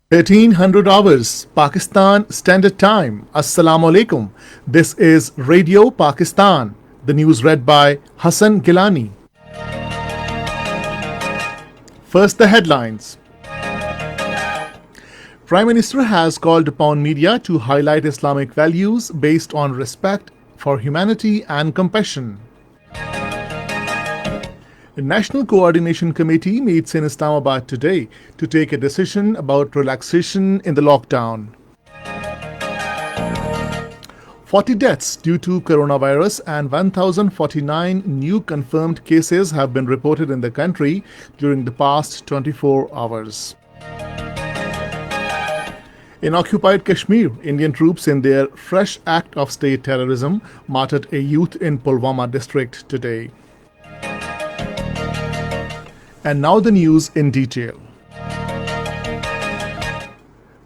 1800 hours Pakistan Standard Time. Assalamu alaikum. This is Radio Pakistan. The news read by Hassan Gilani. First, the headlines. Prime Minister has called upon media to highlight Islamic values based on respect for humanity and compassion. The National Coordination Committee meets in Islamabad today to take a decision about relaxation in the lockdown. 40 deaths due to coronavirus and 1,049 new confirmed cases have been reported in the country during the past 24 hours. In occupied Kashmir, Indian troops in their fresh act of state terrorism martyred a youth in Pulwama district today. And now the news in detail.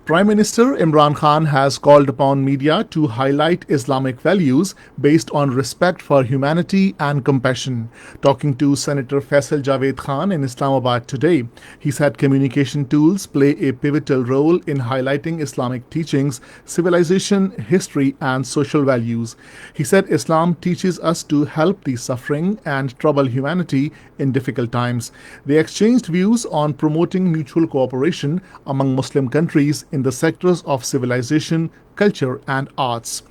Prime Minister Imran Khan has called upon media to highlight Islamic values based on respect for humanity and compassion. Talking to Senator Faisal Javed Khan in Islamabad today, he said communication tools play a pivotal role in highlighting Islamic teachings, civilization, history, and social values. He said Islam teaches us to help the suffering and trouble humanity in difficult times. They exchanged views on promoting mutual cooperation among Muslim countries in the sectors of civilization, culture, and arts.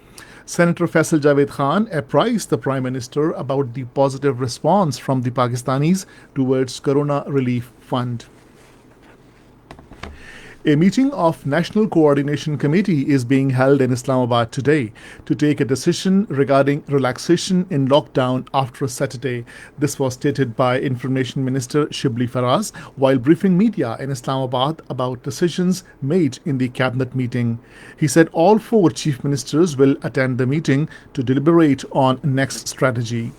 Senator Faisal Javed Khan apprised the Prime Minister about the positive response from the Pakistanis towards Corona Relief Fund. A meeting of National Coordination Committee is being held in Islamabad today to take a decision regarding relaxation in lockdown after Saturday. This was stated by Information Minister Shibli Faraz while briefing media in Islamabad about decisions made in the cabinet meeting. He said all four chief ministers will attend the meeting to deliberate on next strategy.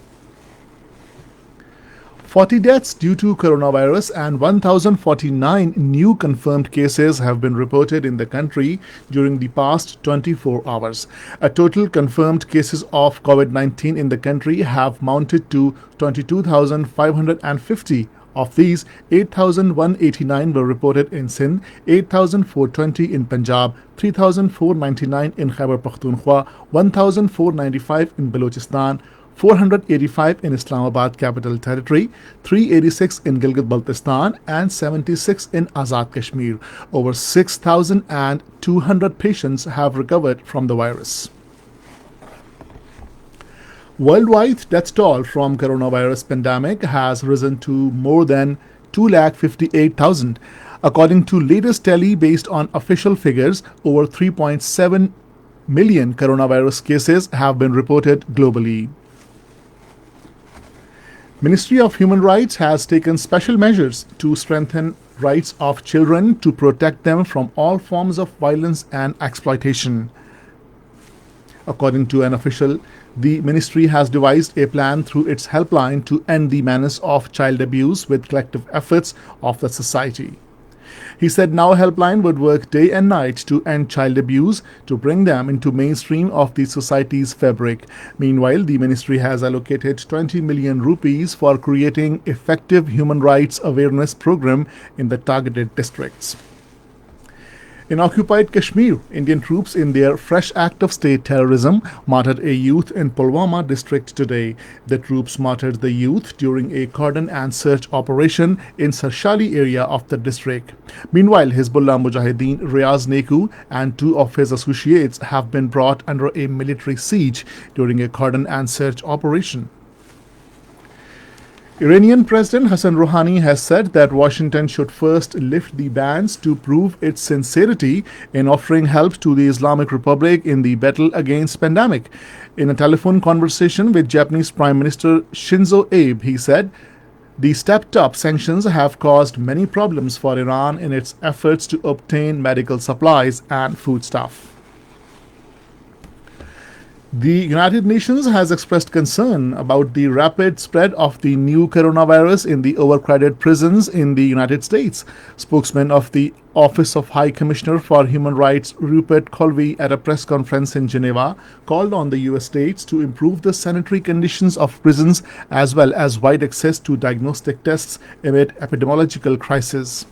40 deaths due to coronavirus and 1,049 new confirmed cases have been reported in the country during the past 24 hours. A total confirmed cases of COVID-19 in the country have mounted to 22,550. Of these, 8,189 were reported in Sindh, 8,420 in Punjab, 3,499 in Khyber Pakhtunkhwa, 1,495 in Balochistan, 485 in Islamabad Capital Territory, 386 in Gilgit-Baltistan, and 76 in Azad Kashmir. Over 6,200 patients have recovered from the virus. Worldwide death toll from coronavirus pandemic has risen to more than 258,000. According to latest tally based on official figures, over 3.7 million coronavirus cases have been reported globally. Ministry of Human Rights has taken special measures to strengthen rights of children to protect them from all forms of violence and exploitation. According to an official, the ministry has devised a plan through its helpline to end the menace of child abuse with collective efforts of the society. He said now helpline would work day and night to end child abuse, to bring them into mainstream of the society's fabric. Meanwhile, the ministry has allocated 20 million rupees for creating effective human rights awareness program in the targeted districts. In occupied Kashmir, Indian troops in their fresh act of state terrorism martyred a youth in Pulwama district today. The troops martyred the youth during a cordon and search operation in Sarshali area of the district. Meanwhile, Hizbullah Mujahideen Riaz Neku and two of his associates have been brought under a military siege during a cordon and search operation. Iranian President Hassan Rouhani has said that Washington should first lift the bans to prove its sincerity in offering help to the Islamic Republic in the battle against pandemic. In a telephone conversation with Japanese Prime Minister Shinzo Abe, he said, the stepped-up sanctions have caused many problems for Iran in its efforts to obtain medical supplies and foodstuff. The United Nations has expressed concern about the rapid spread of the new coronavirus in the overcrowded prisons in the United States. Spokesman of the Office of High Commissioner for Human Rights, Rupert Colville, at a press conference in Geneva, called on the US states to improve the sanitary conditions of prisons as well as wide access to diagnostic tests amid epidemiological crisis.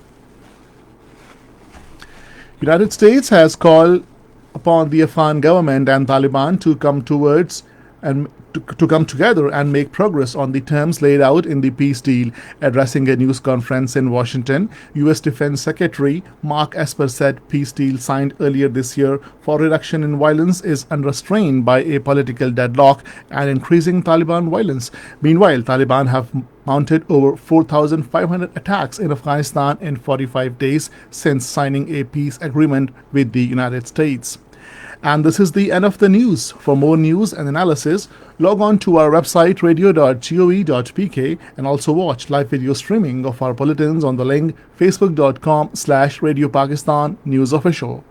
United States has called upon the Afghan government and Taliban to come towards and to come together and make progress on the terms laid out in the peace deal. Addressing a news conference in Washington, U.S. Defense Secretary Mark Esper said peace deal signed earlier this year for reduction in violence is unrestrained by a political deadlock and increasing Taliban violence. Meanwhile, Taliban have mounted over 4,500 attacks in Afghanistan in 45 days since signing a peace agreement with the United States. And this is the end of the news. For more news and analysis, log on to our website radio.gov.pk and also watch live video streaming of our bulletins on the link facebook.com/Radio Pakistan News Official.